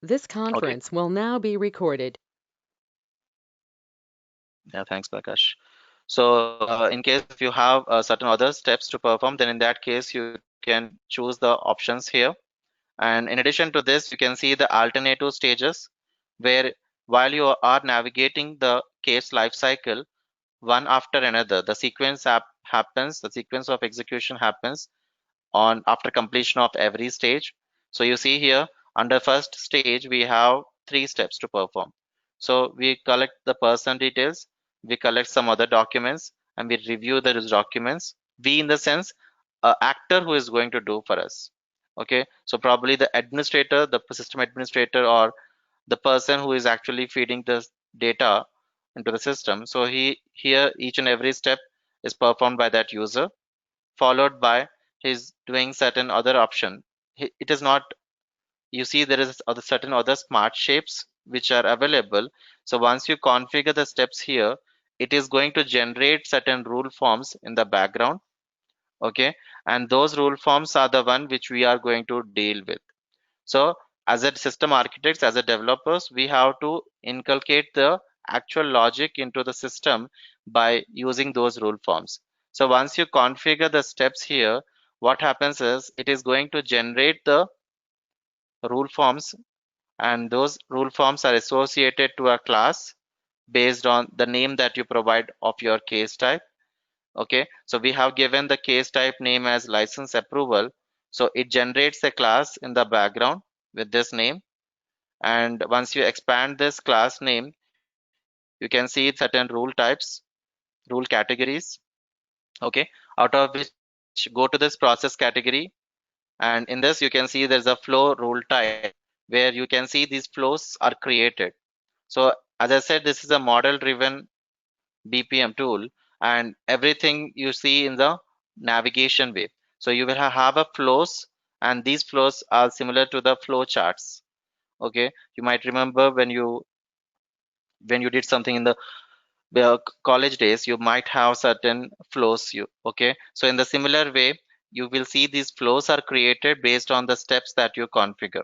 This Okay. conference will now be recorded. Yeah, thanks, Prakash. So in case if you have certain other steps to perform, then in that case you can choose the options here. And in addition to this, you can see the alternative stages where while you are navigating the case life cycle, one after another, the happens, the sequence of execution happens on after completion of every stage. So you see here under first stage we have three steps to perform. So we collect the person details, we collect some other documents, and we review those documents. We in the sense actor who is going to do for us. Okay, so probably the administrator, the system administrator, or the person who is actually feeding the data into the system. So he here each and every step is performed by that user, followed by his doing certain other option. It is not, you see there is other certain other smart shapes which are available. So once you configure the steps here, it is going to generate certain rule forms in the background. Okay, and those rule forms are the one which we are going to deal with. So as a system architects, as a developers, we have to inculcate the actual logic into the system by using those rule forms. So once you configure the steps here, what happens is it is going to generate the rule forms, and those rule forms are associated to a class based on the name that you provide of your case type. Okay, so we have given the case type name as license approval. So it generates a class in the background with this name, and once you expand this class name, you can see certain rule types, rule categories. Okay, out of which go to this process category, and in this you can see there's a flow rule type where you can see these flows are created. So as I said, this is a model driven BPM tool, and everything you see in the navigation way. So you will have a flows, and these flows are similar to the flow charts. Okay, you might remember when you did something in the college days, you might have certain flows. You okay, so in the similar way, you will see these flows are created based on the steps that you configure.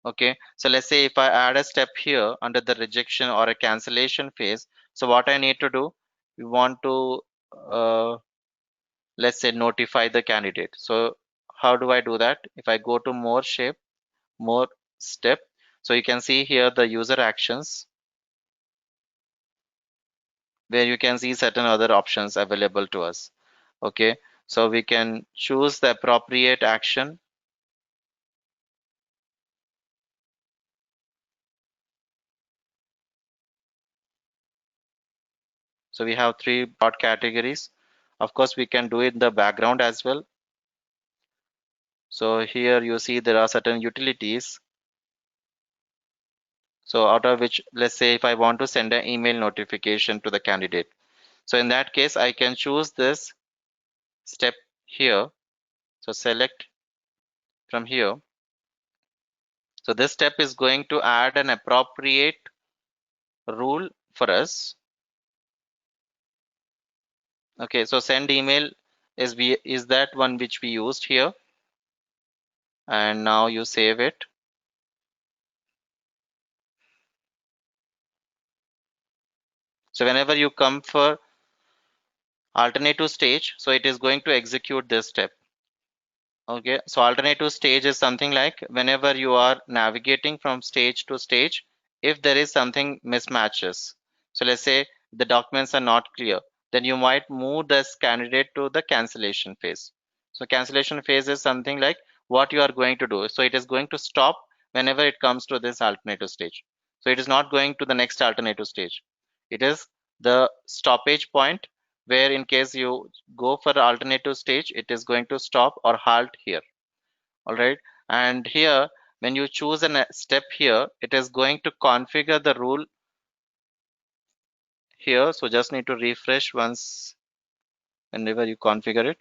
Okay, so let's say if I add a step here under the rejection or a cancellation phase, so what I need to do, we want to uh, let's say notify the candidate. So how do I do that? If I go to more shape, more step, so you can see here the user actions where you can see certain other options available to us. Okay, so we can choose the appropriate action. So we have three broad categories. Of course we can do it in the background as well. So here you see there are certain utilities, so out of which, let's say if I want to send an email notification to the candidate, so in that case I can choose this step here. So select from here. So this step is going to add an appropriate rule for us. Okay, so send email is that one which we used here, and now you save it. So whenever you come for alternative stage, so it is going to execute this step. Okay, so alternative stage is something like whenever you are navigating from stage to stage, if there is something mismatches. So let's say the documents are not clear, then you might move this candidate to the cancellation phase. So cancellation phase is something like what you are going to do. So it is going to stop whenever it comes to this alternative stage. So it is not going to the next alternative stage. It is the stoppage point where in case you go for the alternative stage, it is going to stop or halt here. All right, and here when you choose a step here, it is going to configure the rule here. So just need to refresh once whenever you configure it.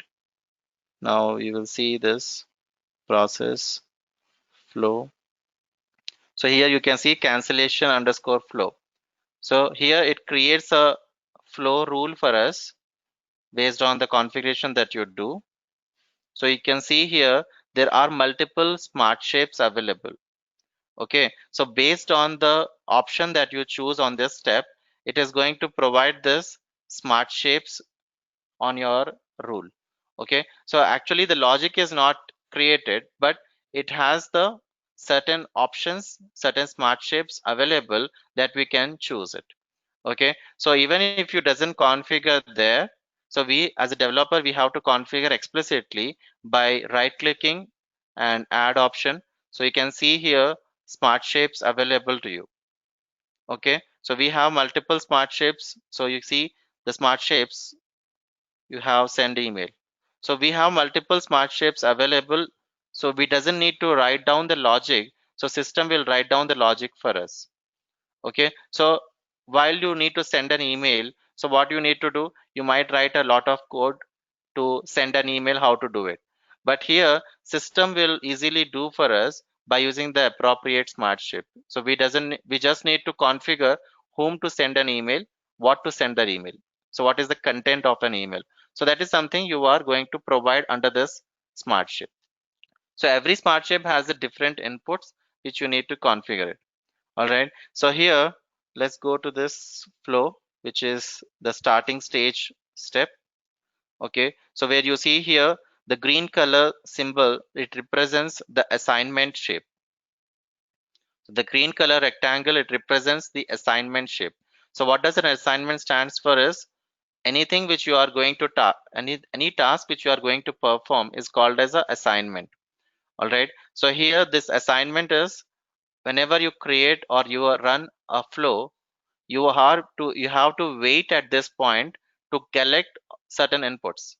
Now you will see this process flow. So here you can see cancellation underscore flow. So here it creates a flow rule for us based on the configuration that you do. So you can see here there are multiple smart shapes available. Okay, so based on the option that you choose on this step, it is going to provide this smart shapes on your rule. Okay, so actually the logic is not created, but it has the certain options, certain smart shapes available that we can choose it. Okay, so even if you doesn't configure there, so we as a developer we have to configure explicitly by right clicking and add option. So you can see here smart shapes available to you. Okay, so we have multiple smart shapes. So you see the smart shapes, you have send email. So we have multiple smart shapes available, so we doesn't need to write down the logic, so system will write down the logic for us. Okay, so while you need to send an email, so what you need to do, you might write a lot of code to send an email how to do it, but here system will easily do for us by using the appropriate smart shape. So we just need to configure whom to send an email, what to send the email, so what is the content of an email. So that is something you are going to provide under this smart shape. So every smart shape has a different inputs which you need to configure it. All right, so here let's go to this flow, which is the starting stage step. Okay, so where you see here the green color symbol, it represents the assignment shape. So the green color rectangle, it represents the assignment shape. So what does an assignment stands for is anything which you are going to any task which you are going to perform is called as a assignment. All right, so here this assignment is whenever you create or you run a flow, you have to wait at this point to collect certain inputs.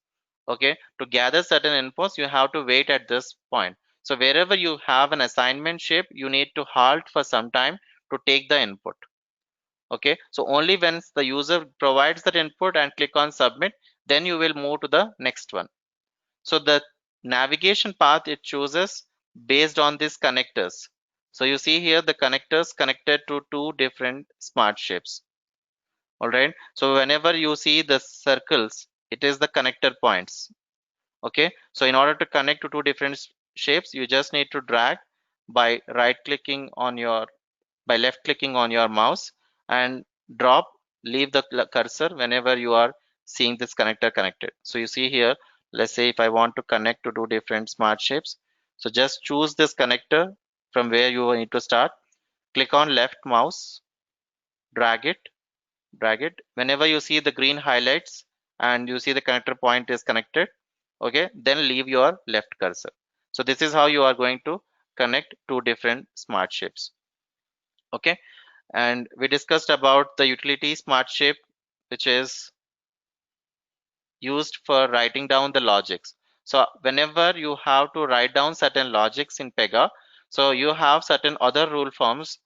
Okay, to gather certain inputs you have to wait at this point. So wherever you have an assignment shape, you need to halt for some time to take the input. Okay, so only when the user provides that input and click on submit, then you will move to the next one. So the navigation path it chooses based on these connectors. So you see here the connectors connected to two different smart shapes. All right, so whenever you see the circles, it is the connector points. Okay, so in order to connect to two different shapes, you just need to drag by right clicking on your by left clicking on your mouse and drop, leave the cursor whenever you are seeing this connector connected. So you see here, let's say if I want to connect to two different smart shapes, so just choose this connector from where you need to start, click on left mouse, drag it, whenever you see the green highlights and you see the connector point is connected. Okay, then leave your left cursor. So this is how you are going to connect two different smart shapes. Okay, and we discussed about the utility smart shape, which is used for writing down the logics. So whenever you have to write down certain logics in Pega, so you have certain other rule forms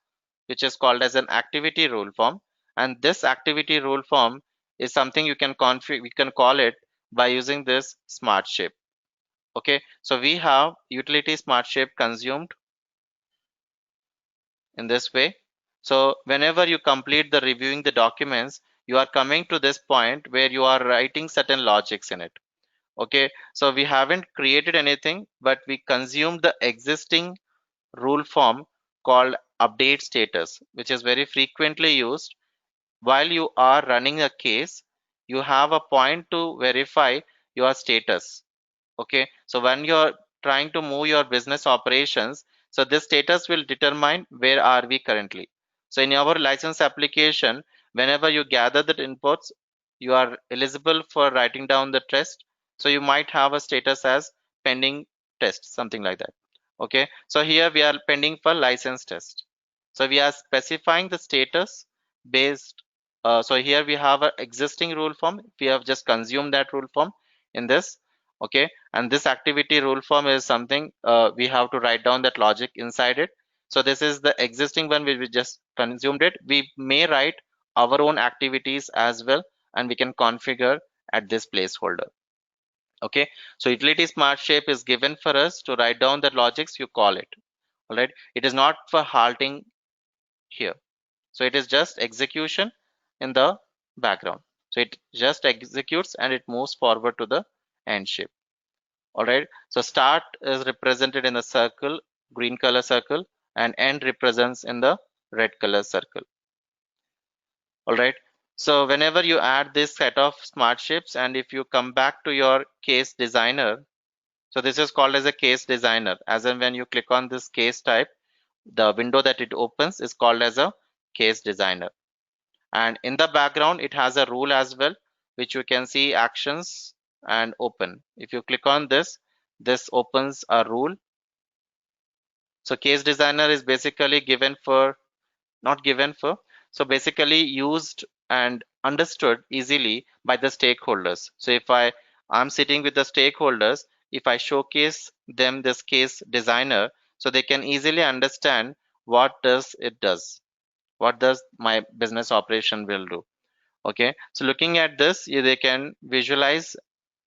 which is called as an activity rule form, and this activity rule form is something you can configure, we can call it by using this smart shape. Okay, so we have utility smart shape consumed in this way. So whenever you complete the reviewing the documents, you are coming to this point where you are writing certain logics in it. Okay, so we haven't created anything, but we consumed the existing rule form called update status, which is very frequently used while you are running a case. You have a point to verify your status. Okay, so when you're trying to move your business operations, so this status will determine where are we currently. So in our license application, whenever you gather the inputs, you are eligible for writing down the test. So you might have a status as pending test, something like that. Okay, so here we are pending for license test. So we are specifying the status based. So here we have an existing rule form, we have just consumed that rule form in this. Okay, and this activity rule form is something we have to write down that logic inside it. So this is the existing one, we just consumed it. We may write our own activities as well, and we can configure at this placeholder. Okay, so utility smart shape is given for us to write down the logics, you call it. All right, it is not for halting here. So it is just execution in the background. So it just executes and it moves forward to the end shape. All right, so start is represented in a circle, green color circle, and end represents in the red color circle. All right. So whenever you add this set of smart shapes, and if you come back to your case designer, so this is called as a case designer, as in when you click on this case type, the window that it opens is called as a case designer. And in the background, it has a rule as well, which you can see actions and open. If you click on this, this opens a rule. So case designer is basically given for, not given for, so basically used and understood easily by the stakeholders. So if I'm sitting with the stakeholders, if I showcase them this case designer, so they can easily understand what does, what does my business operation will do. Okay, so looking at this, they can visualize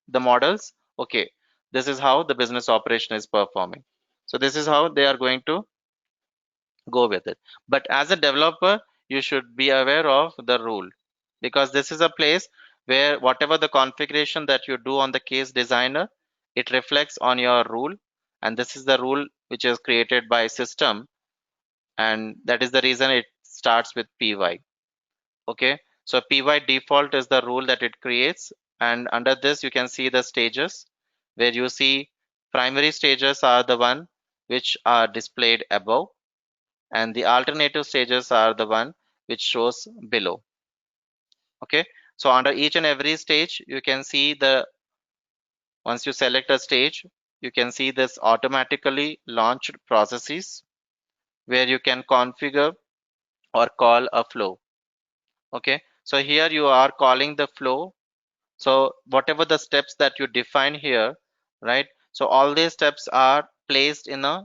the models. Okay, this is how the business operation is performing. So this is how they are going to go with it. But as a developer, you should be aware of the rule, because this is a place where whatever the configuration that you do on the case designer, it reflects on your rule. And this is the rule which is created by system. And that is the reason it starts with py. Okay, so py default is the rule that it creates. And under this, you can see the stages, where you see primary stages are the one which are displayed above, and the alternative stages are the one which shows below. Okay, so under each and every stage, you can see the, once you select a stage, you can see this automatically launched processes, where you can configure or call a flow. Okay, so here you are calling the flow. So whatever the steps that you define here, right, so all these steps are placed in a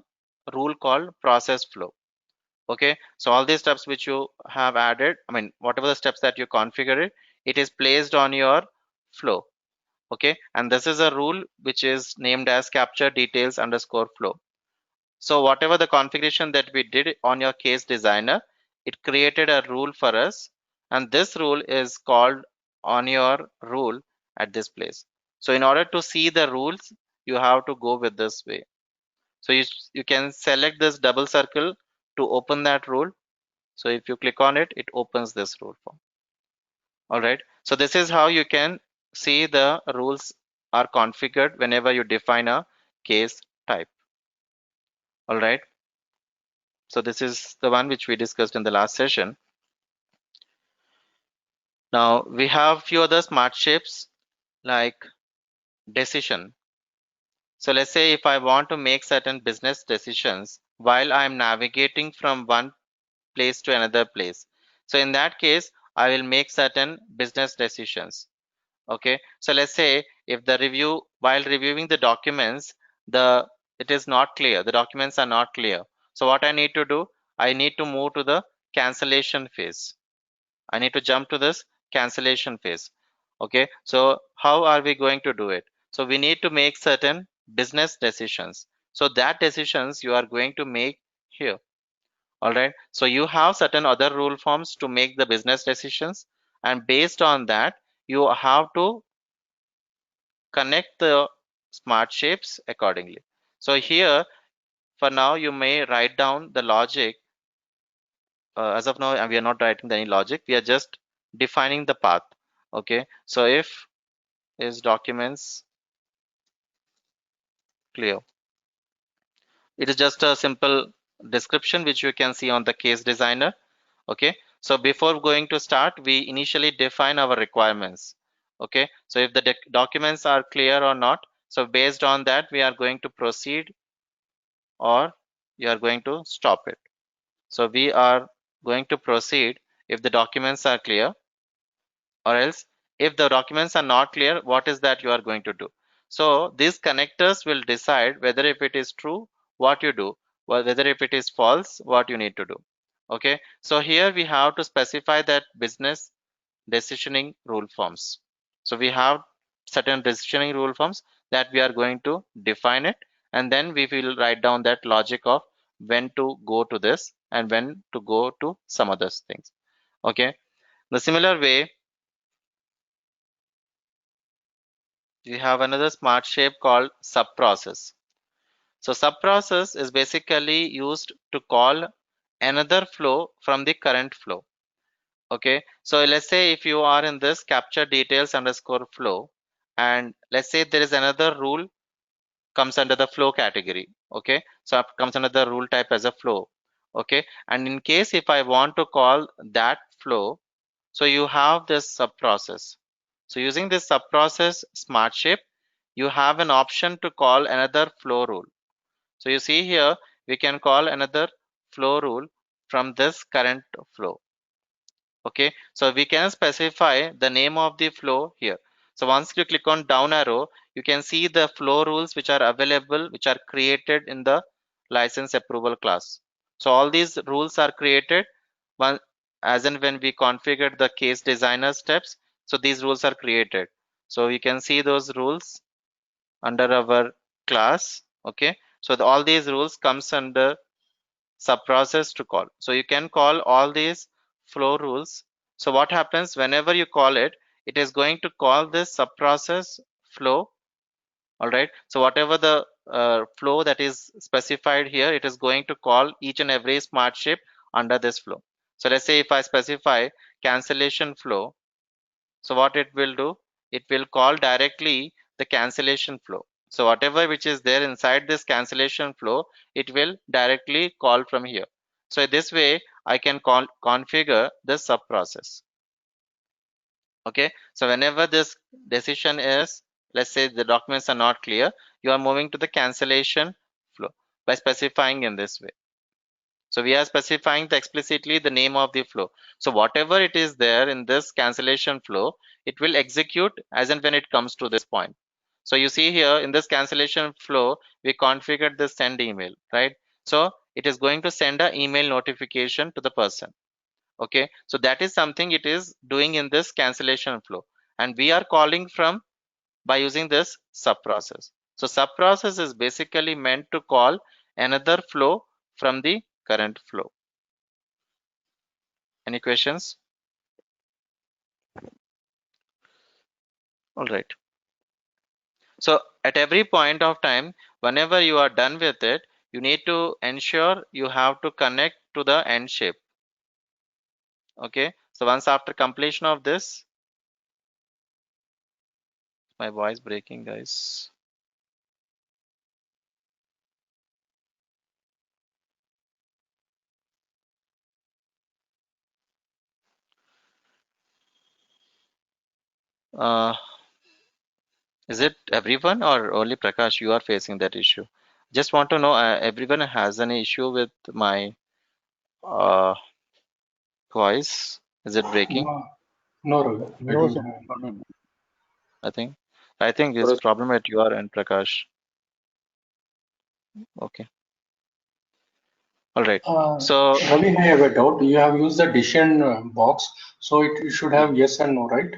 rule called process flow. Okay, so all these steps which you have added, I mean whatever the steps that you configure it, it is placed on your flow. Okay, and this is a rule which is named as capture details underscore flow. So whatever the configuration that we did on your case designer, it created a rule for us, and this rule is called on your rule at this place. So in order to see the rules, you have to go with this way. So you can select this double circle to open that rule. So if you click on it, it opens this rule form. All right. So this is how you can see the rules are configured whenever you define a case type. All right. So this is the one which we discussed in the last session. Now we have few other smart shapes like decision. So let's say if I want to make certain business decisions while I'm navigating from one place to another place. So in that case, I will make certain business decisions. Okay, so let's say if the review, while reviewing the documents, the it is not clear, the documents are not clear. So what I need to do, I need to move to the cancellation phase. I need to jump to this cancellation phase. Okay, so how are we going to do it? So we need to make certain business decisions. So that decisions you are going to make here. All right, so you have certain other rule forms to make the business decisions, and based on that, you have to connect the smart shapes accordingly. So here, for now, you may write down the logic. As of now, we are not writing any logic. We are just defining the path. Okay, so if is documents clear, it is just a simple description which you can see on the case designer. Okay, so before going to start, we initially define our requirements. Okay, so if the documents are clear or not, so based on that, we are going to proceed or you are going to stop it. So we are going to proceed if the documents are clear, or else if the documents are not clear, what is that you are going to do. So these connectors will decide whether if it is true, what you do, or whether if it is false, what you need to do. Okay, so here we have to specify that business decisioning rule forms. So we have certain decisioning rule forms that we are going to define it, and then we will write down that logic of when to go to this and when to go to some other things. Okay, the similar way, we have another smart shape called sub process. So subprocess is basically used to call another flow from the current flow. Okay, so let's say if you are in this capture details underscore flow, and let's say there is another rule comes under the flow category. Okay, so it comes under the rule type as a flow. Okay, and in case if I want to call that flow, so you have this subprocess. So using this subprocess Smartshape, you have an option to call another flow rule. So you see here, we can call another flow rule from this current flow. Okay, so we can specify the name of the flow here. So once you click on down arrow, you can see the flow rules which are available, which are created in the license approval class. So all these rules are created one as and when we configured the case designer steps. So these rules are created. So you can see those rules under our class. Okay, so all these rules comes under subprocess to call. So you can call all these flow rules. So what happens whenever you call it, it is going to call this subprocess flow. All right. So whatever the flow that is specified here, it is going to call each and every Smartshape under this flow. So let's say if I specify cancellation flow, so what it will do, it will call directly the cancellation flow. So whatever which is there inside this cancellation flow, it will directly call from here. So this way I can configure the sub process. Okay, so whenever this decision is, let's say the documents are not clear, you are moving to the cancellation flow by specifying in this way. So we are specifying explicitly the name of the flow. So whatever it is there in this cancellation flow, it will execute as and when it comes to this point. So you see here in this cancellation flow, we configured the send email, right? So it is going to send an email notification to the person. Okay, so that is something it is doing in this cancellation flow. And we are calling from by using this sub process. So sub process is basically meant to call another flow from the current flow. Any questions? All right. So at every point of time, whenever you are done with it, you need to ensure you have to connect to the end shape. Okay. So once after completion of this, my voice breaking, guys. Uh, is it everyone or only Prakash you are facing that issue? Just want to know, everyone has an issue with my uh, voice. Is it breaking? No, no, Ravi, I No, don't sir. have. No, no, no. I think it's problem at your end, Prakash. Okay. All right. So Ravi, I have a doubt. You have used the decision box, so it should have yes and no, right?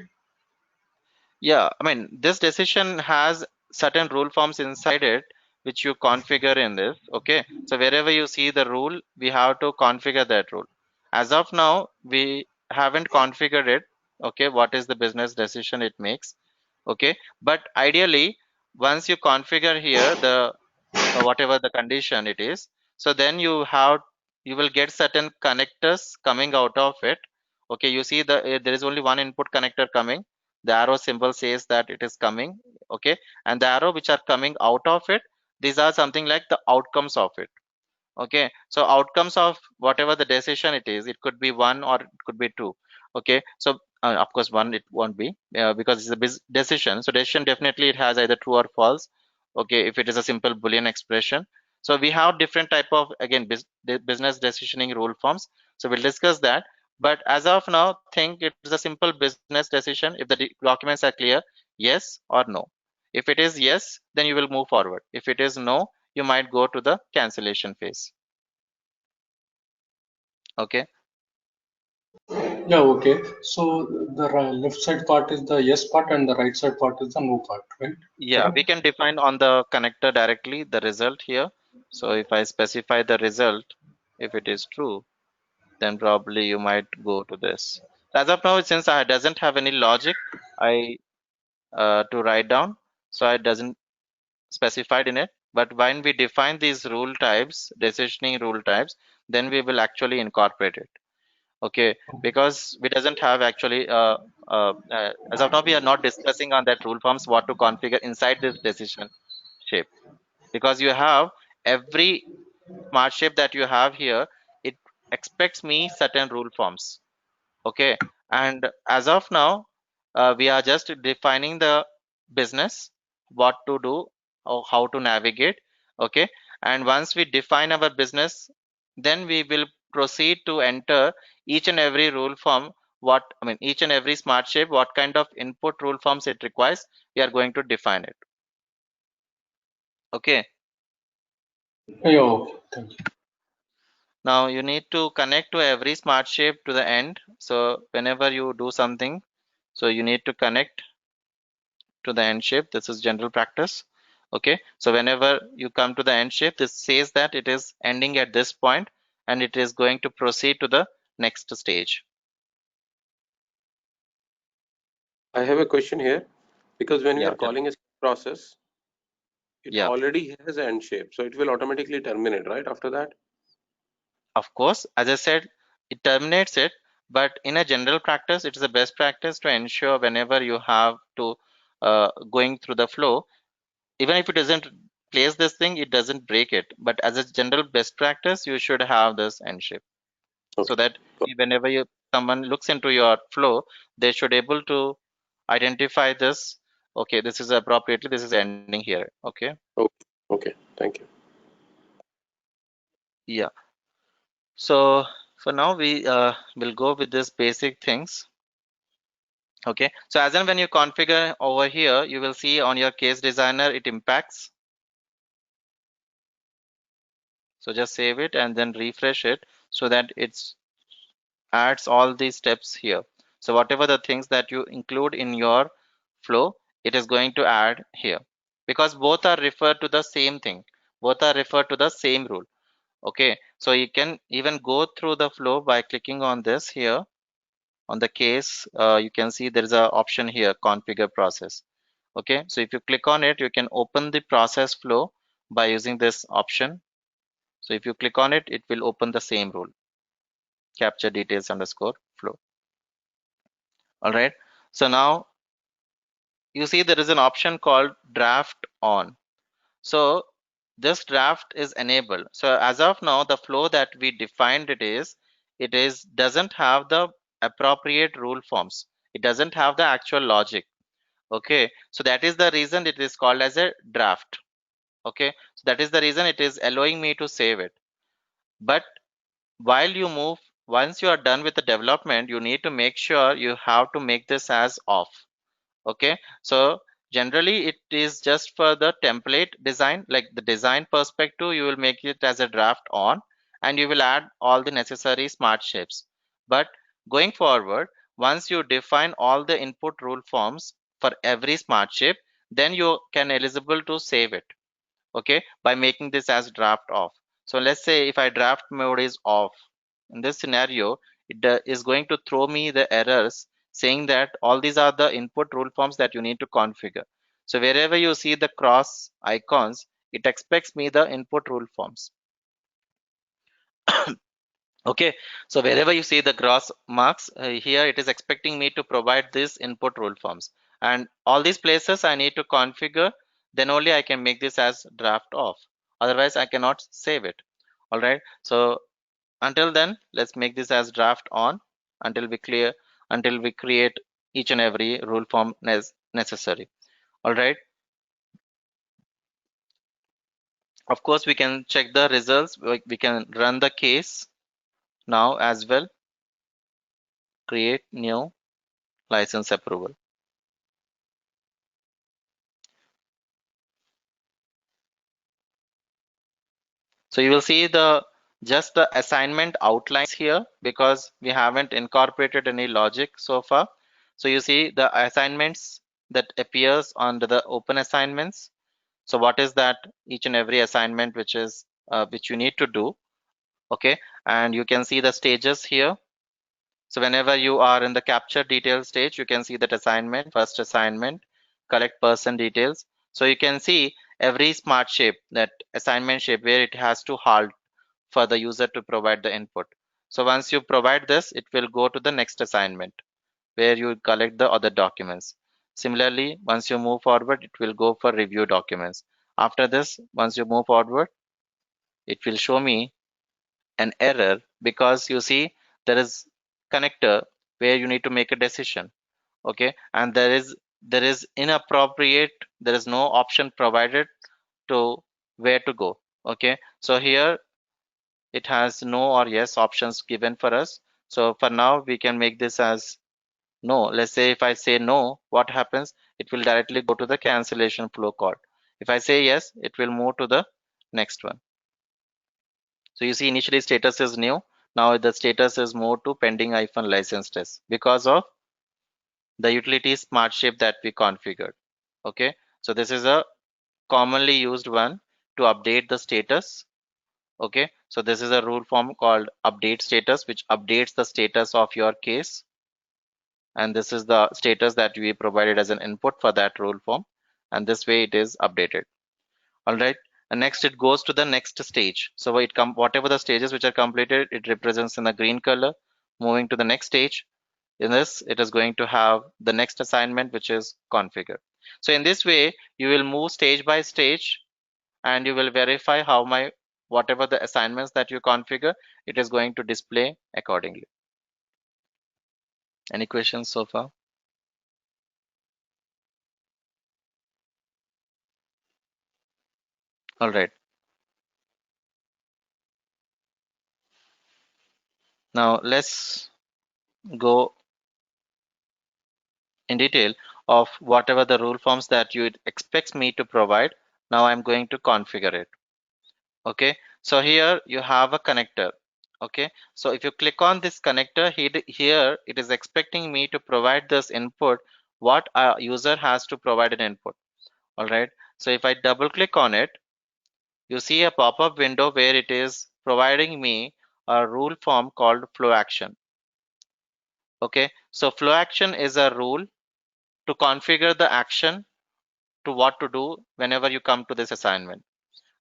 yeah, I mean, this decision has certain rule forms inside it, which you configure in this. Okay. So wherever you see the rule, we have to configure that rule. As of now, we haven't configured it. Okay. What is the business decision it makes? Okay. But ideally, once you configure here the whatever the condition it is, so then you will get certain connectors coming out of it. Okay, you see there is only one input connector coming. The arrow symbol says that it is coming. Okay, and the arrow which are coming out of it, these are something like the outcomes of it. Okay, so outcomes of whatever the decision it is, it could be one or it could be two. Okay, so of course one it won't be because it's a decision. So decision definitely it has either true or false. Okay, if it is a simple boolean expression. So we have different type of, again, business decisioning rule forms. So we'll discuss that. But as of now, think it is a simple business decision. If the documents are clear, yes or no. If it is yes, then you will move forward. If it is no, you might go to the cancellation phase. Okay. Yeah, okay. So the left side part is the yes part and the right side part is the no part, right? Yeah, Correct? we can define on the connector directly the result here. So if I specify the result, if it is true, then probably you might go to this. As of now, since I doesn't have any logic, I to write down, so I doesn't specified in it. but when we define these rule types, decisioning rule types, then we will actually incorporate it. Okay, because we doesn't have actually as of now we are not discussing on that rule forms what to configure inside this decision shape, because you have every smart shape that you have here, it expects me certain rule forms. Okay, and as of now we are just defining the business, what to do or how to navigate. Okay, and once we define our business, then we will proceed to enter each and every rule form, what I mean each and every smart shape, what kind of input rule forms it requires, we are going to define it. Okay, Yeah, okay, thank you. now you need to connect to every smart shape to the end. So whenever you do something, so you need to connect to the end shape. This is general practice. Okay, so whenever you come to the end shape, this says that it is ending at this point and it is going to proceed to the next stage. I have a question here, because when we Yeah, are calling a process, it yeah, already has an end shape, so it will automatically terminate, right, after that? of course, as I said, it terminates it, but in a general practice, it is the best practice to ensure whenever you have to going through the flow, even if it doesn't place this thing, it doesn't break it. But as a general best practice, you should have this end shape, so Okay. that whenever someone looks into your flow, they should able to identify this. Okay, this is appropriately, this is ending here. Okay, Okay. Okay. Thank you. yeah. So for now we will go with this basic things. Okay, so as and when you configure over here, you will see on your case designer it impacts. So just save it and then refresh it so that it's adds all these steps here. So whatever the things that you include in your flow, it is going to add here, because both are referred to the same thing, both are referred to the same rule. Okay, so you can even go through the flow by clicking on this here on the case. You can see there is a option here, configure process. Okay, so if you click on it, you can open the process flow by using this option. So if you click on it, it will open the same rule, capture details underscore flow. All right, so now you see there is an option called draft on. So this draft is enabled. So as of now, the flow that we defined it is doesn't have the appropriate rule forms, it doesn't have the actual logic. Okay, so that is the reason it is called as a draft. Okay, so that is the reason it is allowing me to save it. But while you move, once you are done with the development, you need to make sure you have to make this as off. Okay, so generally it is just for the template design, like the design perspective, you will make it as a draft on and you will add all the necessary smart shapes. But going forward, once you define all the input rule forms for every smart shape, then you can eligible to save it. Okay, by making this as draft off. So let's say if I draft mode is off, in this scenario it is going to throw me the errors saying that all these are the input rule forms that you need to configure. So wherever you see the cross icons, it expects me the input rule forms. Okay, so wherever you see the cross marks here, it is expecting me to provide these input rule forms, and all these places I need to configure, then only I can make this as draft off, otherwise I cannot save it. All right, so until then let's make this as draft on until we create each and every rule form necessary. All right, of course we can check the results, we can run the case now as well, create new license approval. So you will see just the assignment outlines here because we haven't incorporated any logic so far. So you see the assignments that appears under the open assignments. So what is that? Each and every assignment which you need to do. Okay, and you can see the stages here. So whenever you are in the capture detail stage, you can see that assignment, first assignment, collect person details. So you can see every smart shape, that assignment shape where it has to halt for the user to provide the input. So once you provide this, it will go to the next assignment where you collect the other documents. Similarly, once you move forward, it will go for review documents. After this, once you move forward, it will show me an error because you see there is connector where you need to make a decision. Okay, and there is inappropriate, there is no option provided to where to go. Okay, so here it has no or yes options given for us. So for now we can make this as no. Let's say if I say no, what happens? It will directly go to the cancellation flow chord. If I say yes, it will move to the next one. So you see initially status is new. Now the status is moved to pending -license test because of the utility smart shape that we configured. Okay, so this is a commonly used one to update the status. Okay, so this is a rule form called update status, which updates the status of your case. And this is the status that we provided as an input for that rule form. And this way it is updated. All right. And next it goes to the next stage. So whatever the stages which are completed, it represents in the green color. Moving to the next stage. In this, it is going to have the next assignment, which is configure. So in this way, you will move stage by stage and you will verify how whatever the assignments that you configure, it is going to display accordingly. Any questions so far? All right. Now let's go in detail of whatever the rule forms that you expect me to provide. Now I'm going to configure it. Okay, so here you have a connector. Okay, so if you click on this connector here, it is expecting me to provide this input, what a user has to provide an input. All right, so if I double click on it, you see a pop-up window where it is providing me a rule form called flow action. Okay, so flow action is a rule to configure the action to what to do whenever you come to this assignment.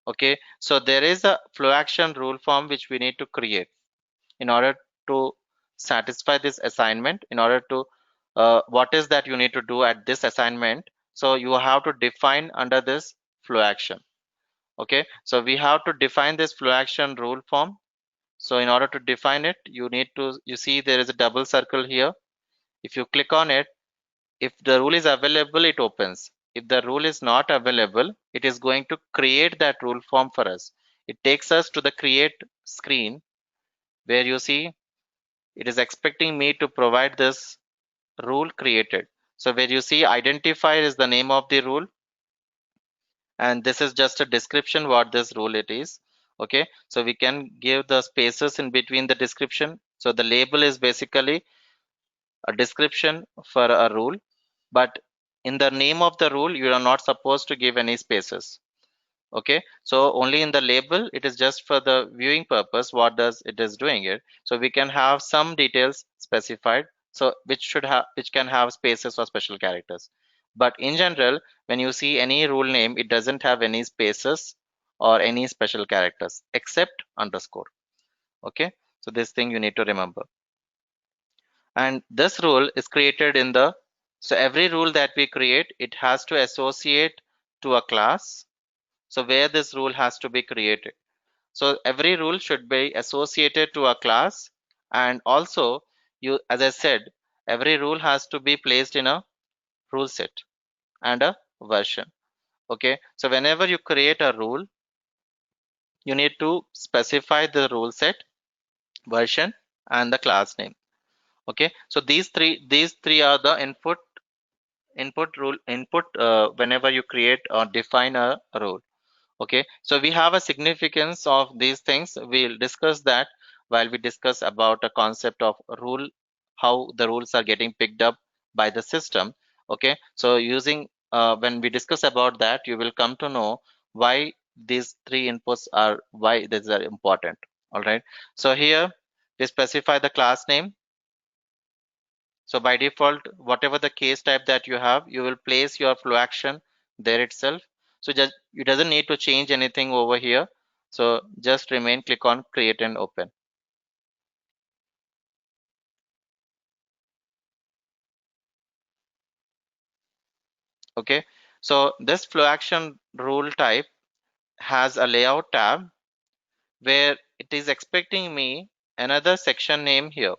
Okay, so there is a flow action rule form which we need to create in order to satisfy this assignment, in order to what is that you need to do at this assignment. So you have to define under this flow action. Okay, so we have to define this flow action rule form. So in order to define it, you see there is a double circle here. If you click on it, if the rule is available, it opens. If the rule is not available, it is going to create that rule form for us. It takes us to the create screen where you see it is expecting me to provide this rule created. So where you see identifier is the name of the rule, and this is just a description what this rule it is. Okay, so we can give the spaces in between the description. So the label is basically a description for a rule, but in the name of the rule you are not supposed to give any spaces. Okay, so only in the label it is just for the viewing purpose what does it is doing it. So we can have some details specified, so which can have spaces or special characters. But in general, when you see any rule name, it doesn't have any spaces or any special characters except underscore. Okay, so this thing you need to remember. And this rule is created in the, so every rule that we create, it has to associate to a class. So where this rule has to be created. So every rule should be associated to a class, and also as I said, every rule has to be placed in a rule set and a version. Okay, so whenever you create a rule, you need to specify the rule set, version, and the class name. Okay, so these three are the input whenever you create or define a rule. Okay, so we have a significance of these things. We'll discuss that while we discuss about a concept of rule, how the rules are getting picked up by the system. Okay, so when we discuss about that, you will come to know why these three inputs are, why these are important. All right, so here we specify the class name. So by default, whatever the case type that you have, you will place your flow action there itself. So just you doesn't need to change anything over here. So just remain, click on create and open. Okay, so this flow action rule type has a layout tab where it is expecting me another section name here.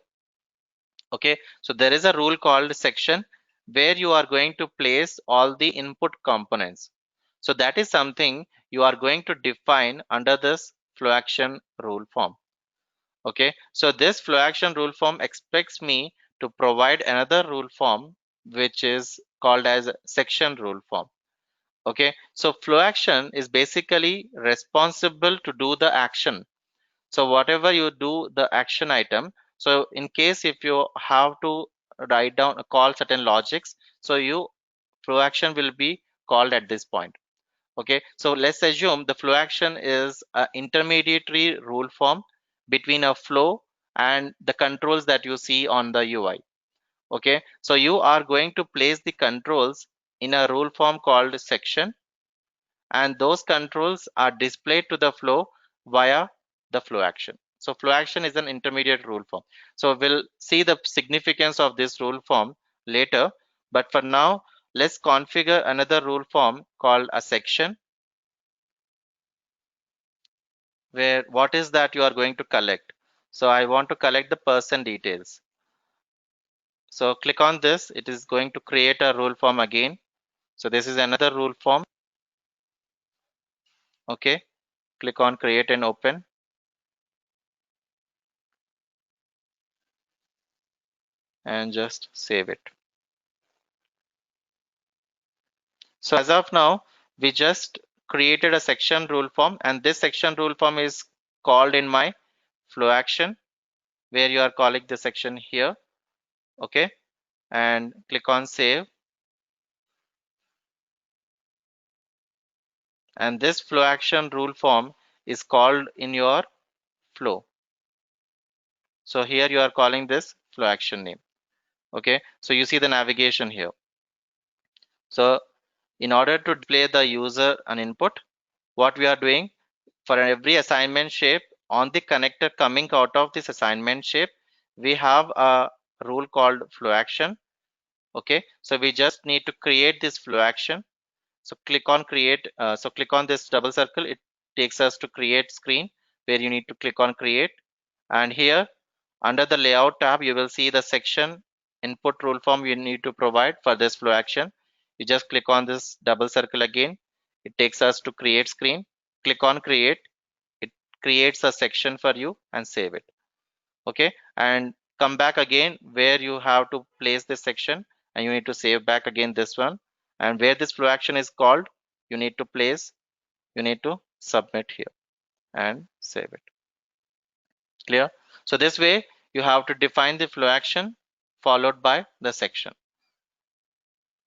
Okay, so there is a rule called section where you are going to place all the input components. So that is something you are going to define under this flow action rule form. Okay, so this flow action rule form expects me to provide another rule form which is called as section rule form. Okay, so flow action is basically responsible to do the action. So whatever you do the action item, so in case if you have to write down call certain logics, so you flow action will be called at this point. Okay, so let's assume the flow action is an intermediary rule form between a flow and the controls that you see on the UI. Okay, so you are going to place the controls in a rule form called section, and those controls are displayed to the flow via the flow action. So flow action is an intermediate rule form. So we'll see the significance of this rule form later, but for now let's configure another rule form called a section, where what is that you are going to collect. So I want to collect the person details. So click on this, it is going to create a rule form again. So this is another rule form. Okay, click on create and open. And just save it. So as of now, we just created a section rule form, and this section rule form is called in my flow action, where you are calling the section here. Okay, and click on save. And this flow action rule form is called in your flow. So here you are calling this flow action name. Okay, so you see the navigation here. So in order to display the user an input, what we are doing, for every assignment shape on the connector coming out of this assignment shape, we have a rule called flow action. Okay, so we just need to create this flow action. So click on create. So click on this double circle. It takes us to create screen where you need to click on create. And here under the layout tab, you will see the section input rule form you need to provide for this flow action. You just click on this double circle again. It takes us to create screen. Click on create. It creates a section for you and save it. Okay, and come back again where you have to place this section, and you need to save back again this one, and where this flow action is called, you need to submit here and save it. Clear? So this way you have to define the flow action followed by the section.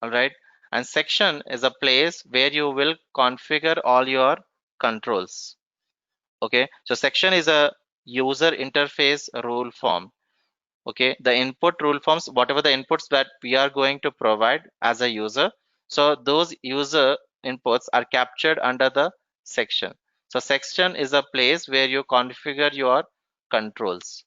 All right, and section is a place where you will configure all your controls. Okay, so section is a user interface rule form. Okay, the input rule forms, whatever the inputs that we are going to provide as a user, so those user inputs are captured under the section. So section is a place where you configure your controls.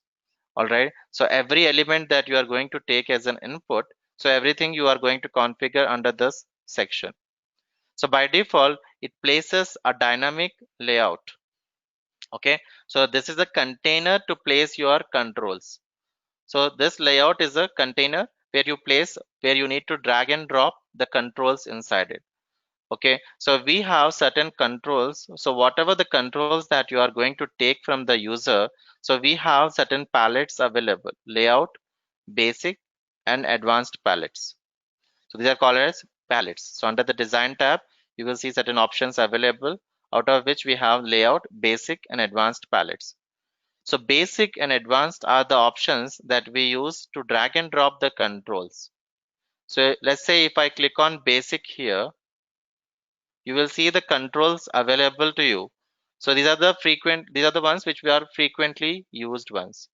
All right, so every element that you are going to take as an input, so everything you are going to configure under this section. So by default it places a dynamic layout. Okay, so this is a container to place your controls. So this layout is a container where you need to drag and drop the controls inside it. Okay, so we have certain controls. So whatever the controls that you are going to take from the user, so we have certain palettes available: layout, basic, and advanced palettes. So these are called as palettes. So under the design tab, you will see certain options available, out of which we have layout, basic, and advanced palettes. So basic and advanced are the options that we use to drag and drop the controls. So let's say if I click on basic here, you will see the controls available to you. So these are the ones which we are frequently used ones.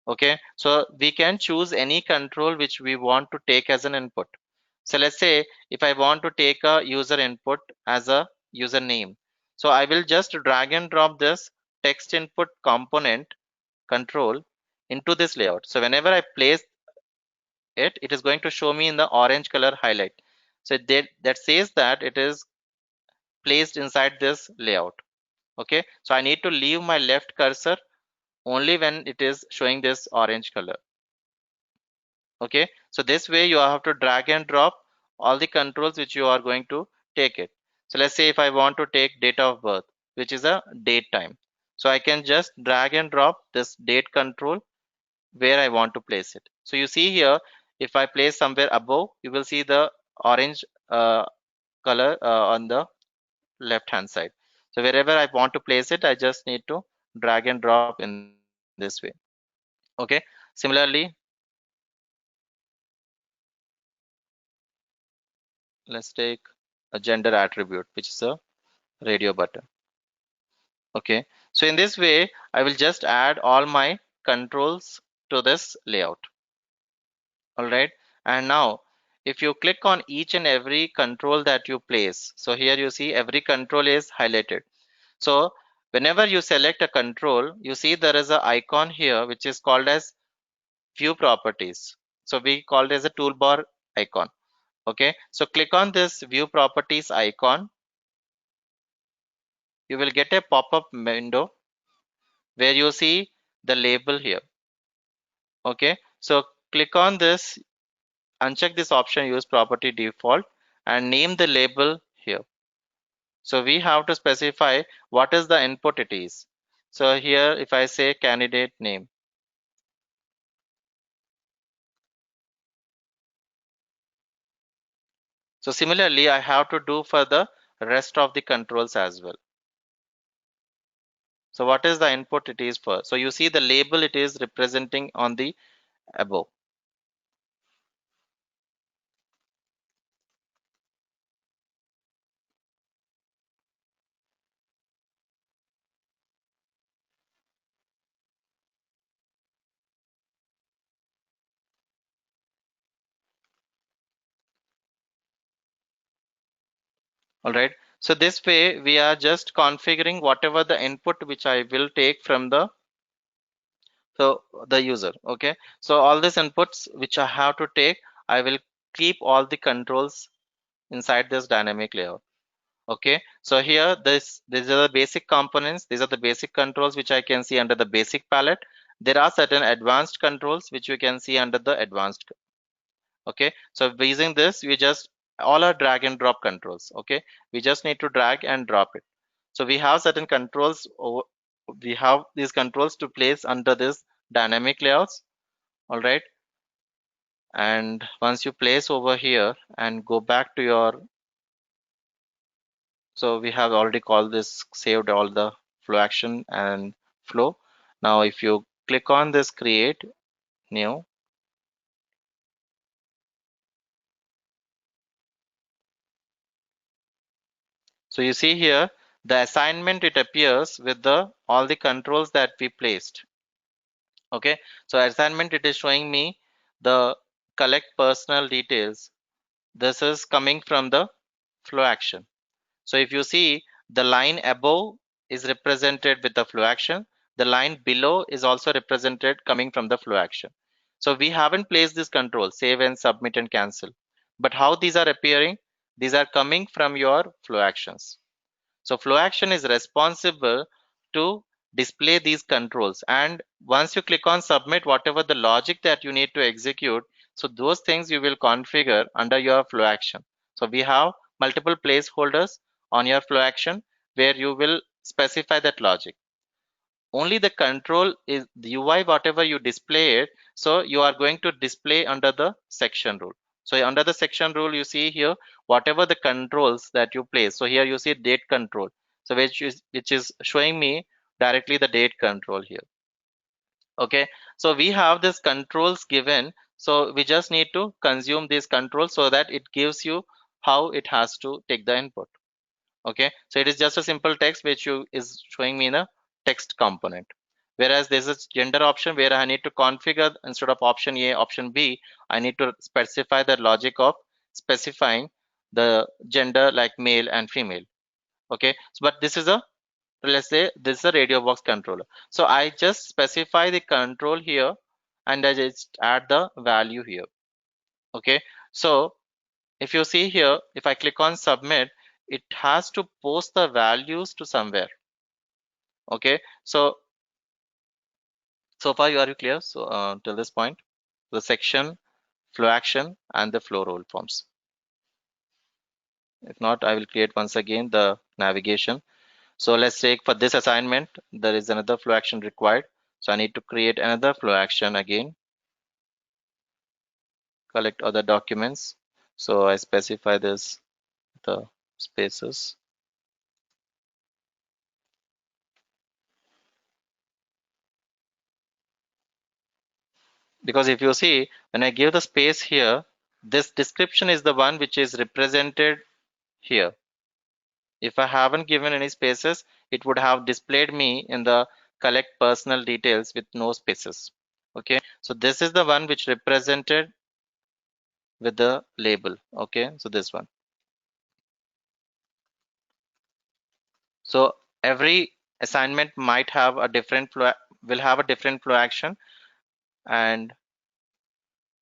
Okay, so we can choose any control which we want to take as an input. So let's say if I want to take a user input as a username. So I will just drag and drop this text input component control into this layout. So whenever I place it, it is going to show me in the orange color highlight. So that says that it is placed inside this layout. Okay, so I need to leave my left cursor only when it is showing this orange color. Okay, so this way you have to drag and drop all the controls which you are going to take it. So let's say if I want to take date of birth, which is a date time, so I can just drag and drop this date control where I want to place it. So you see here, if I place somewhere above, you will see the orange color on the left hand side. So wherever I want to place it, I just need to drag and drop in this way. Okay, similarly, let's take a gender attribute, which is a radio button. Okay, so in this way, I will just add all my controls to this layout. All right, and now if you click on each and every control that you place, so here you see every control is highlighted. So whenever you select a control, you see there is an icon here which is called as view properties. So we call it as a toolbar icon. Okay, so click on this view properties icon. You will get a pop-up window where you see the label here. Okay, so click on this, uncheck this option, use property default, and name the label here. So we have to specify what is the input it is. So here if I say candidate name, so similarly I have to do for the rest of the controls as well. So what is the input it is for? So you see the label it is representing on the above. All right, so this way we are just configuring whatever the input which I will take from the user. Okay, so all these inputs which I have to take, I will keep all the controls inside this dynamic layout. Okay, so here these are the basic components, these are the basic controls which I can see under the basic palette. There are certain advanced controls which you can see under the advanced. Okay, so using this we just all are drag and drop controls. Okay, we just need to drag and drop it. So we have certain controls we have these controls to place under this dynamic layouts. All right, and once you place over here and go back to your, so we have already called this, saved all the flow action and flow. Now if you click on this create new, so you see here the assignment, it appears with the all the controls that we placed. Okay, so assignment, it is showing me the collect personal details. This is coming from the flow action. So if you see, the line above is represented with the flow action, the line below is also represented coming from the flow action. So we haven't placed this control save and submit and cancel, but how these are appearing, these are coming from your flow actions. So flow action is responsible to display these controls, and once you click on submit, whatever the logic that you need to execute, so those things you will configure under your flow action. So we have multiple placeholders on your flow action where you will specify that logic. Only the control is the UI, whatever you display it, so you are going to display under the section rule. So under the section rule, you see here whatever the controls that you place. So here you see date control, so which is showing me directly the date control here. Okay, so we have this controls given, so we just need to consume these controls so that it gives you how it has to take the input. Okay, so it is just a simple text which you is showing me in a text component, whereas there's a gender option where I need to configure, instead of option A, option B, I need to specify the logic of specifying the gender like male and female. Okay, so, but this is a, let's say this is a radio box controller. So I just specify the control here and I just add the value here. Okay, so if you see here, if I click on submit, it has to post the values to somewhere. Okay, so so far you are you clear? So till this point, the section, flow action, and the flow rule forms. If not, I will create once again the navigation. So let's take for this assignment, there is another flow action required. So I need to create another flow action again, collect other documents. So I specify this, the spaces. Because if you see, when I give the space here, this description is the one which is represented here. If I haven't given any spaces, it would have displayed me in the collect personal details with no spaces. Okay, so this is the one which represented with the label. Okay, so this one. So every assignment might have a different flow, will have a different flow action and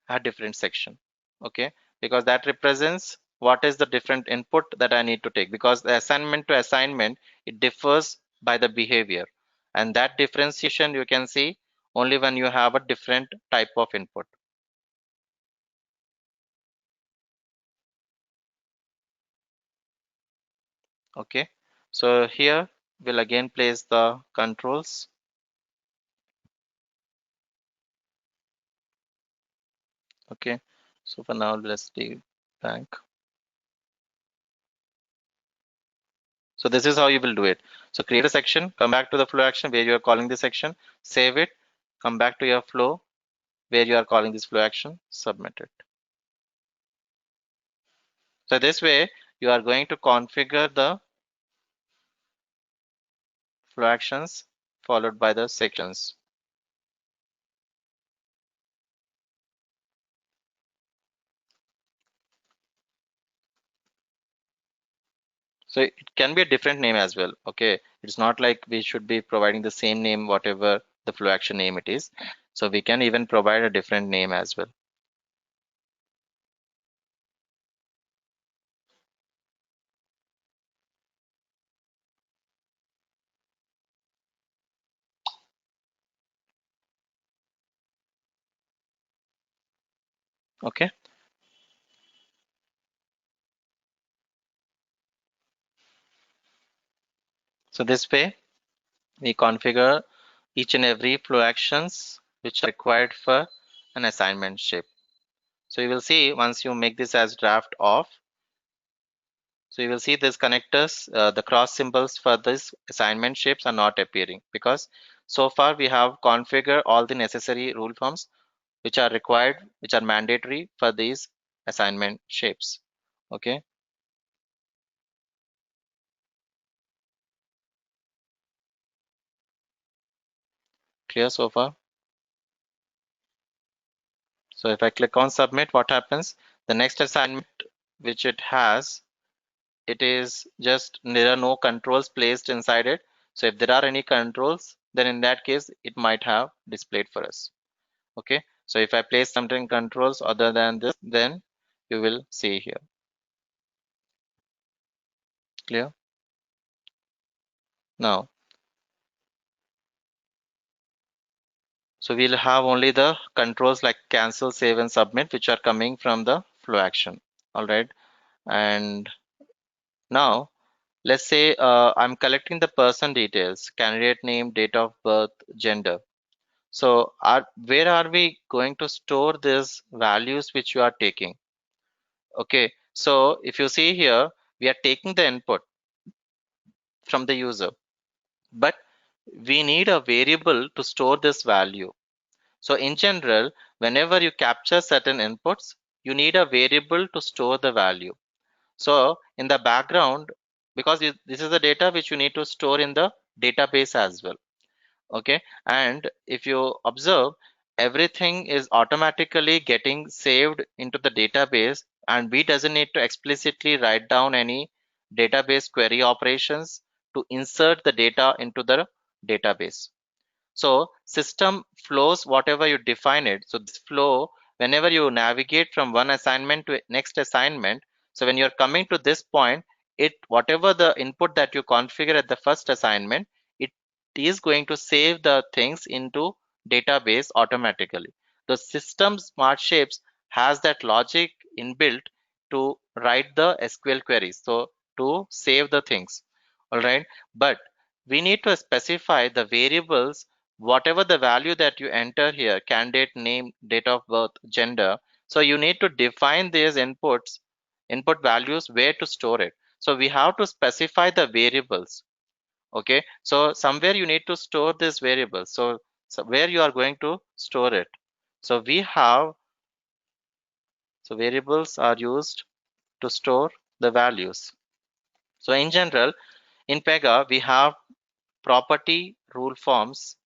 a different section. Okay, because that represents what is the different input that I need to take, because the assignment to assignment, it differs by the behavior, and that differentiation you can see only when you have a different type of input. Okay, so here we'll again place the controls. Okay, so for now let's leave blank. So this is how you will do it. So create a section, come back to the flow action where you are calling this section, save it, come back to your flow where you are calling this flow action, submit it. So this way you are going to configure the flow actions followed by the sections. So it can be a different name as well. Okay, it's not like we should be providing the same name whatever the flow action name it is. So we can even provide a different name as well. Okay, so this way we configure each and every flow actions which are required for an assignment shape. So you will see once you make this as draft off, so you will see these connectors, the cross symbols for this assignment shapes are not appearing, because so far we have configured all the necessary rule forms which are required, which are mandatory for these assignment shapes. Okay, clear so far? So if I click on submit, what happens? The next assignment which it has, it is just there are no controls placed inside it. So if there are any controls, then in that case it might have displayed for us. Okay, so if I place something controls other than this, then you will see here. Clear? Now, so we'll have only the controls like cancel, save, and submit, which are coming from the flow action. All right, and now let's say I'm collecting the person details, candidate name, date of birth, gender. So where are we going to store these values which you are taking? Okay, so if you see here, we are taking the input from the user, but we need a variable to store this value. So in general, whenever you capture certain inputs, you need a variable to store the value. So in the background, because this is the data which you need to store in the database as well. Okay, and if you observe, everything is automatically getting saved into the database, and we doesn't need to explicitly write down any database query operations to insert the data into the database. So system flows, whatever you define it. So this flow, whenever you navigate from one assignment to next assignment, so when you're coming to this point, it whatever the input that you configure at the first assignment, it is going to save the things into database automatically. The system smart shapes has that logic inbuilt to write the SQL queries, so to save the things. All right, but we need to specify the variables, whatever the value that you enter here, candidate name, date of birth, gender. So you need to define these input values, where to store it. So we have to specify the variables. Okay, so somewhere you need to store this variable. So where you are going to store it. So we have, so variables are used to store the values. So in general, in Pega, we have property rule forms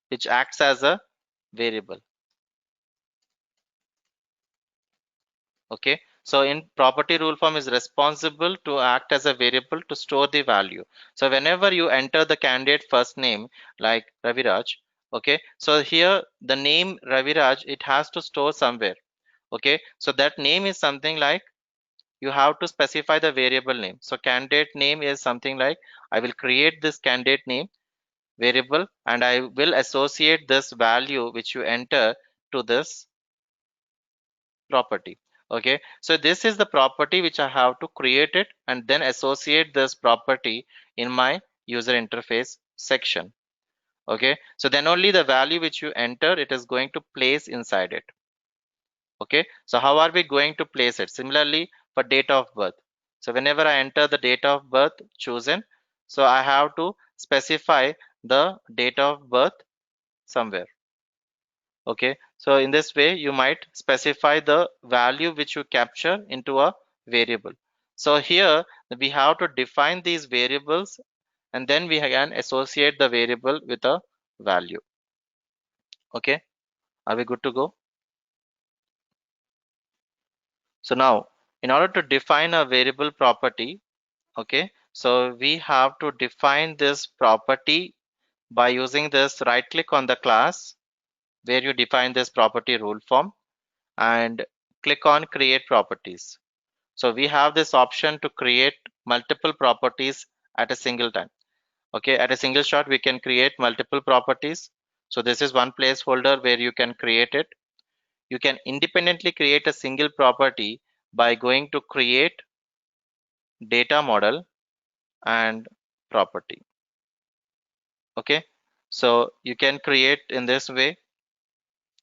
which acts as a variable. Okay, so in property rule form is responsible to act as a variable to store the value. So whenever you enter the candidate first name like Raviraj, okay, so here the name Raviraj, it has to store somewhere. Okay, so that name is something like, you have to specify the variable name. So candidate name is something like, I will create this candidate name variable and I will associate this value which you enter to this property. Okay, so this is the property which I have to create it and then associate this property in my user interface section. Okay, so then only the value which you enter, it is going to place inside it. Okay, so how are we going to place it? Similarly for date of birth, so whenever I enter the date of birth chosen, so I have to specify the date of birth somewhere. Okay, so in this way you might specify the value which you capture into a variable. So here we have to define these variables and then we can associate the variable with a value. Okay, are we good to go? So now in order to define a variable property, okay, so we have to define this property by using this right click on the class where you define this property rule form and click on create properties. So we have this option to create multiple properties at a single time. Okay, at a single shot we can create multiple properties. So this is one placeholder where you can create it. You can independently create a single property by going to create data model and property. Okay, so you can create in this way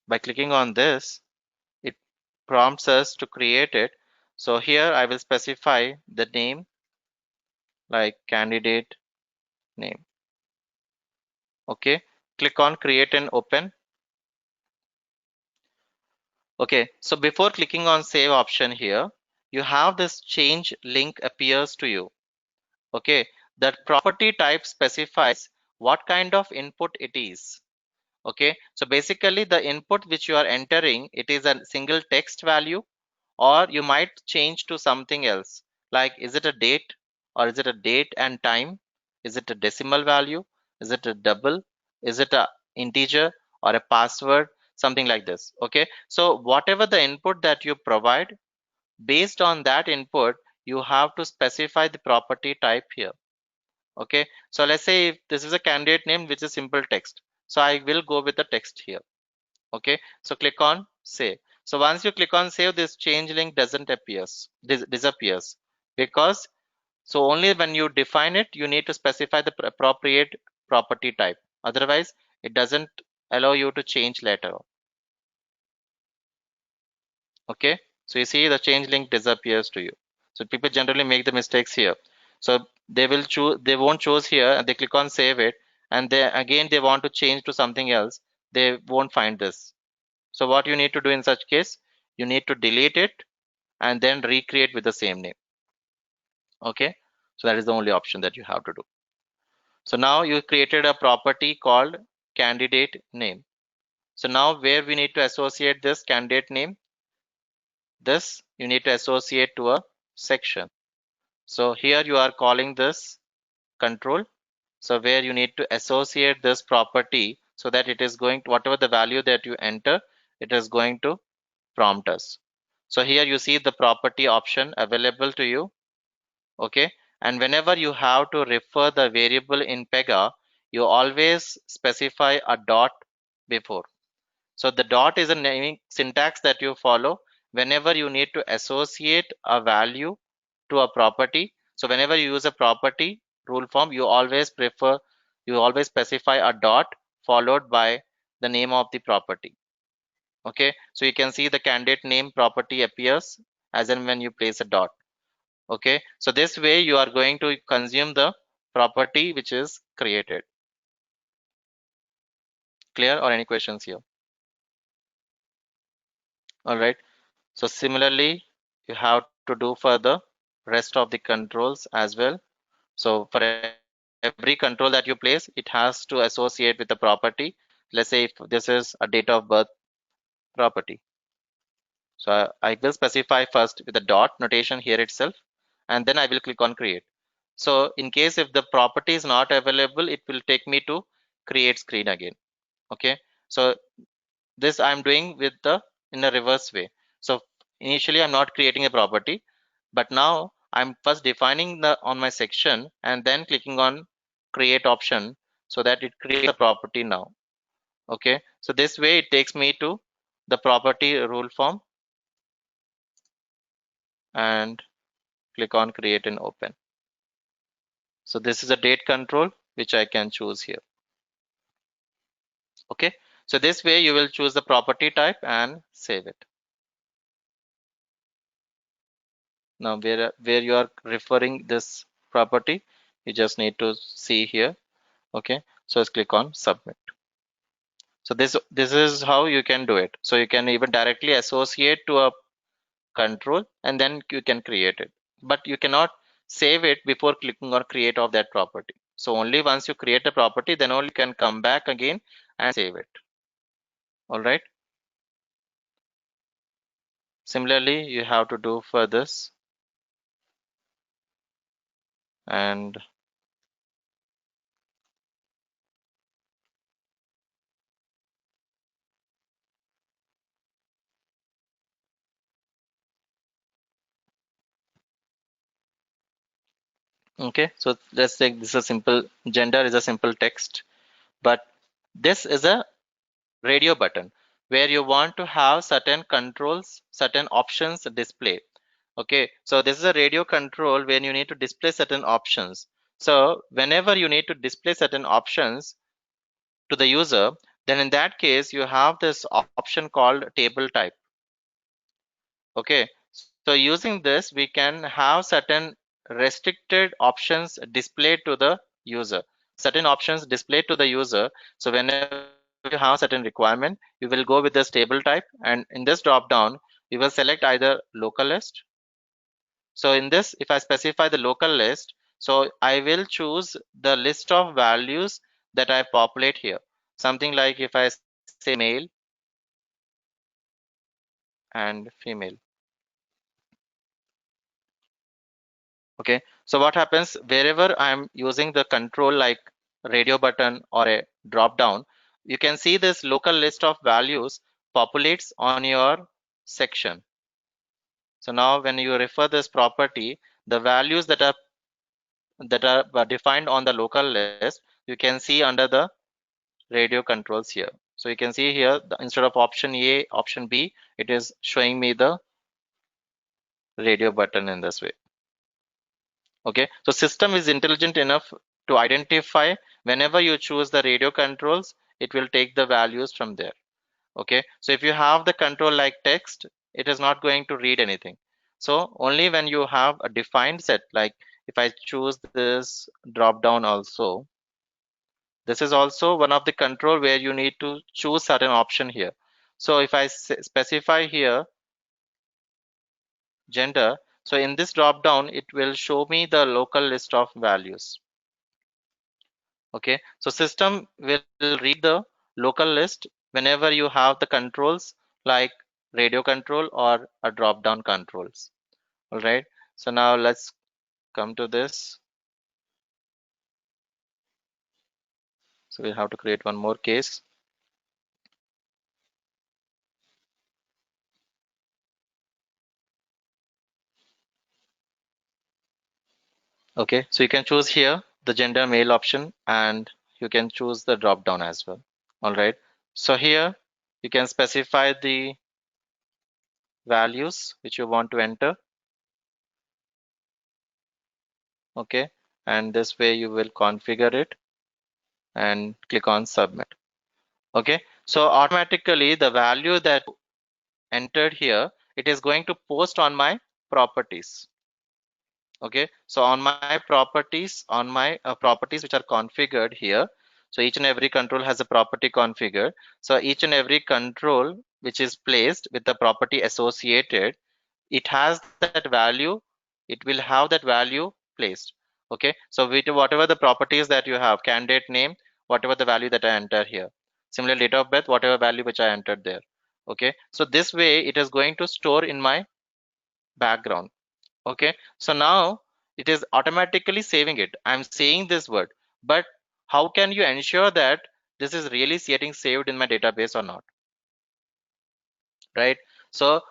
by clicking on this. It prompts us to create it. So here I will specify the name like candidate name. Okay, click on create and open. Okay, so before clicking on save option here, you have this change link appears to you. Okay, that property type specifies what kind of input it is. Okay, so basically the input which you are entering, it is a single text value, or you might change to something else, like is it a date, or is it a date and time, is it a decimal value, is it a double, is it a integer or a password, something like this. Okay, so whatever the input that you provide, based on that input you have to specify the property type here. Okay, so let's say if this is a candidate name which is simple text, so I will go with the text here. Okay, so click on save. So once you click on save, this change link doesn't appears, this disappears, because so only when you define it you need to specify the appropriate property type, otherwise it doesn't allow you to change later. Okay, so you see the change link disappears to you. So people generally make the mistakes here. So they will choose, they won't choose here and they click on save it, and they again they want to change to something else, they won't find this. So what you need to do in such case, you need to delete it and then recreate with the same name. Okay, so that is the only option that you have to do. So now you created a property called candidate name. So now where we need to associate this candidate name, this you need to associate to a section. So here you are calling this control. So where you need to associate this property so that it is going to, whatever the value that you enter, it is going to prompt us. So here you see the property option available to you. Okay. And whenever you have to refer the variable in Pega, you always specify a dot before. So the dot is a naming syntax that you follow whenever you need to associate a value to a property. So whenever you use a property rule form, you always specify a dot followed by the name of the property. Okay, so you can see the candidate name property appears as and when you place a dot. Okay, so this way you are going to consume the property which is created. Clear, or any questions here? All right. So similarly, you have to do for the rest of the controls as well. So for every control that you place, it has to associate with the property. Let's say if this is a date of birth property. So I will specify first with the dot notation here itself, and then I will click on create. So in case if the property is not available, it will take me to create screen again. Okay. So this I'm doing with the in a reverse way. So initially I'm not creating a property, but now I'm first defining the on my section and then clicking on create option so that it creates a property now. Okay, so this way it takes me to the property rule form and click on create and open. So this is a date control which I can choose here. Okay, so this way you will choose the property type and save it. Now where you are referring this property, you just need to see here. Okay, so let's click on submit. So this is how you can do it. So you can even directly associate to a control and then you can create it, but you cannot save it before clicking on create of that property. So only once you create a property, then only you can come back again and save it. All right, similarly you have to do for this. And okay, so let's say this is a simple gender is a simple text, but this is a radio button where you want to have certain controls, certain options displayed. Okay, so this is a radio control when you need to display certain options. So whenever you need to display certain options to the user, then in that case you have this option called table type. Okay, so using this we can have certain restricted options displayed to the user, certain options displayed to the user. So whenever you have certain requirement, you will go with this table type, and in this drop down you will select either local list. So in this, if I specify the local list, so I will choose the list of values that I populate here. Something like if I say male and female. Okay, so what happens wherever I'm using the control like radio button or a drop down, you can see this local list of values populates on your section. So now when you refer this property, the values that are defined on the local list, you can see under the radio controls here. So you can see here instead of option A, option B, it is showing me the radio button in this way. Okay, so system is intelligent enough to identify whenever you choose the radio controls, it will take the values from there. Okay, so if you have the control like text, it is not going to read anything. So only when you have a defined set, like if I choose this drop down also, this is also one of the control where you need to choose certain option here. So if I specify here gender, so in this drop down it will show me the local list of values. Okay, so system will read the local list whenever you have the controls like radio control or a drop down controls. All right, so now let's come to this. So we'll have to create one more case. Okay, so you can choose here the gender male option, and you can choose the drop down as well. All right, so here you can specify the values which you want to enter. Okay, and this way you will configure it and click on submit. Okay, so automatically the value that entered here, it is going to post on my properties. Okay, so on my properties, properties which are configured here, so each and every control has a property configured. So each and every control which is placed with the property associated, it has that value, it will have that value placed. Okay, so with whatever the properties that you have, candidate name, whatever the value that I enter here, similar date of birth, whatever value which I entered there. Okay, so this way it is going to store in my background. Okay, so now it is automatically saving it. I'm saying this word, but how can you ensure that this is really getting saved in my database or not, right? So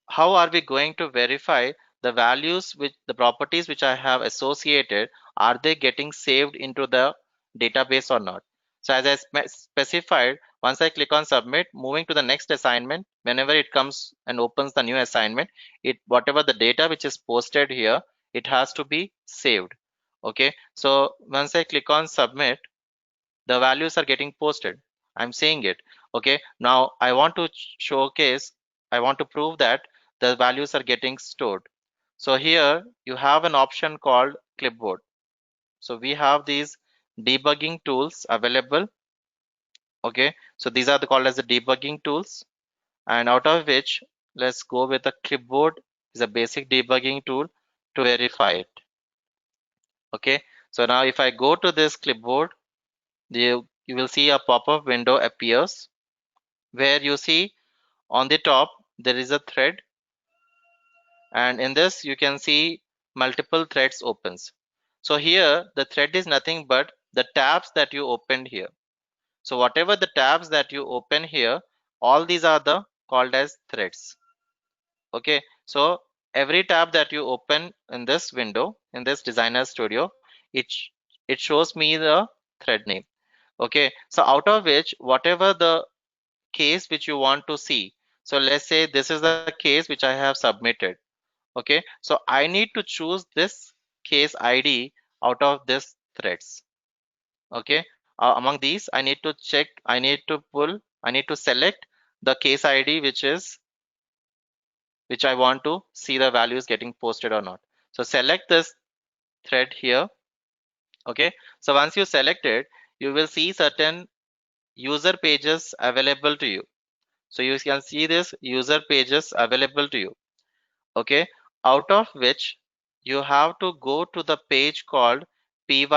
how are we going to verify the values which the properties which I have associated, are they getting saved into the database or not? So as I specified, once I click on submit, moving to the next assignment, whenever it comes and opens the new assignment, it whatever the data which is posted here, it has to be saved. Okay, so once I click on submit, the values are getting posted. I'm saying it. Okay, now I want to showcase, I want to prove that the values are getting stored. So here you have an option called clipboard. So we have these debugging tools available. Okay, so these are called as the debugging tools, and out of which let's go with the clipboard is a basic debugging tool to verify it. Okay, so now if I go to this clipboard, you will see a pop-up window appears where you see on the top there is a thread, and in this you can see multiple threads opens. So here the thread is nothing but the tabs that you opened here. So whatever the tabs that you open here, all these are the called as threads. Okay, so every tab that you open in this window, in this Designer Studio, it shows me the thread name. Okay, so out of which whatever the case which you want to see, so let's say this is the case which I have submitted. Okay, so I need to choose this case ID out of this threads. Okay, among these I need to check, I need to pull, I need to select the case ID which I want to see the values getting posted or not. So select this thread here. Okay, so once you select it, you will see certain user pages available to you. So you can see this user pages available to you. Okay, out of which you have to go to the page called py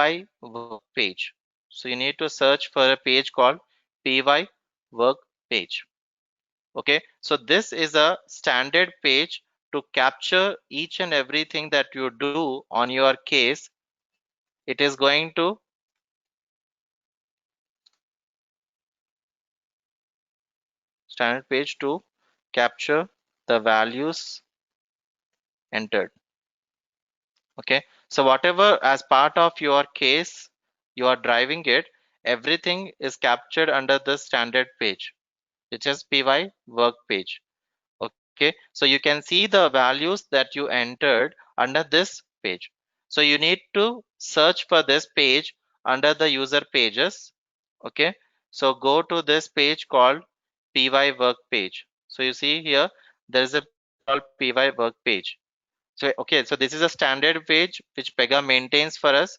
work page. So you need to search for a page called py work page. Okay, so this is a standard page to capture each and everything that you do on your case. It is going to standard page to capture the values entered. Okay, so whatever as part of your case you are driving it, everything is captured under the standard page, which is py work page. Okay, so you can see the values that you entered under this page. So you need to search for this page under the user pages. Okay, so go to this page called py work page. So you see here there is a page called py work page. So okay, so this is a standard page which Pega maintains for us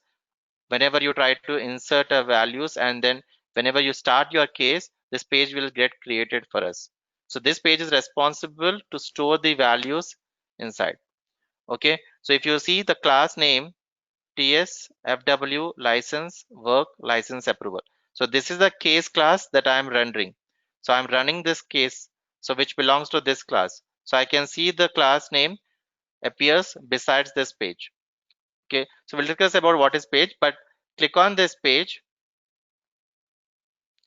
whenever you try to insert a values, and then whenever you start your case, this page will get created for us. So this page is responsible to store the values inside. Okay, so if you see the class name TSFW license work license approval. So this is the case class that I am rendering. So I'm running this case, so which belongs to this class. So I can see the class name appears besides this page. Okay, so we'll discuss about what is page, but click on this page.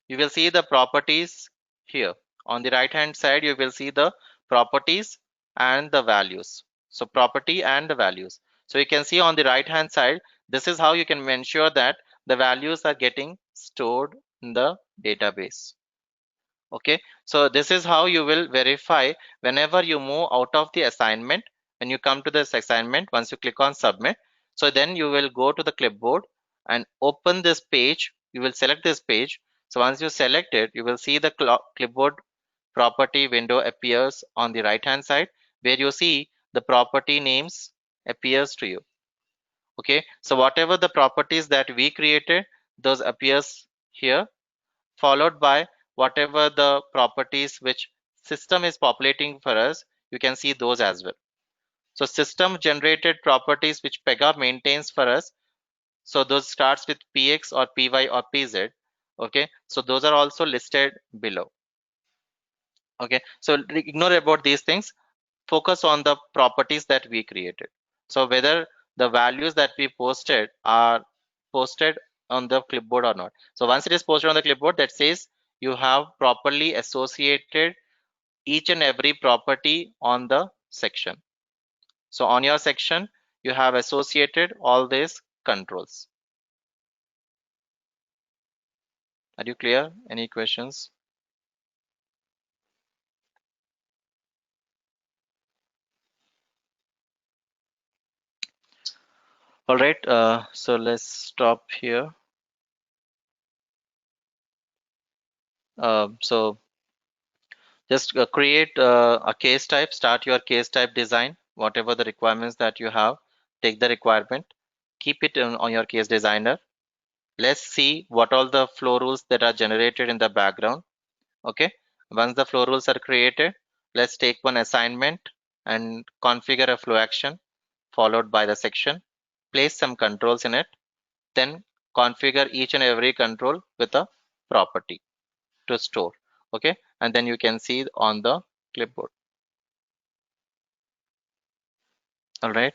You will see the properties here. On the right hand side, you will see the properties and the values. So property and the values. So you can see on the right hand side, this is how you can ensure that the values are getting stored in the database. Okay, so this is how you will verify whenever you move out of the assignment. When you come to this assignment, once you click on submit, so then you will go to the clipboard and open this page. You will select this page. So once you select it, you will see the clipboard property window appears on the right hand side, where you see the property names appears to you. Okay, so whatever the properties that we created, those appears here, followed by whatever the properties which system is populating for us, you can see those as well. So system generated properties which Pega maintains for us, so those starts with px or py or pz. Okay, so those are also listed below. Okay, so ignore about these things, focus on the properties that we created. So whether the values that we posted are posted on the clipboard or not. So once it is posted on the clipboard, that says you have properly associated each and every property on the section. So on your section, you have associated all these controls. Are you clear? Any questions? All right, so let's stop here. So just create a case type, start your case type design, whatever the requirements that you have, take the requirement, keep it on your case designer. Let's see what all the flow rules that are generated in the background. Okay, once the flow rules are created, let's take one assignment and configure a flow action followed by the section, place some controls in it, then configure each and every control with a property to store. Okay, and then you can see on the clipboard. All right,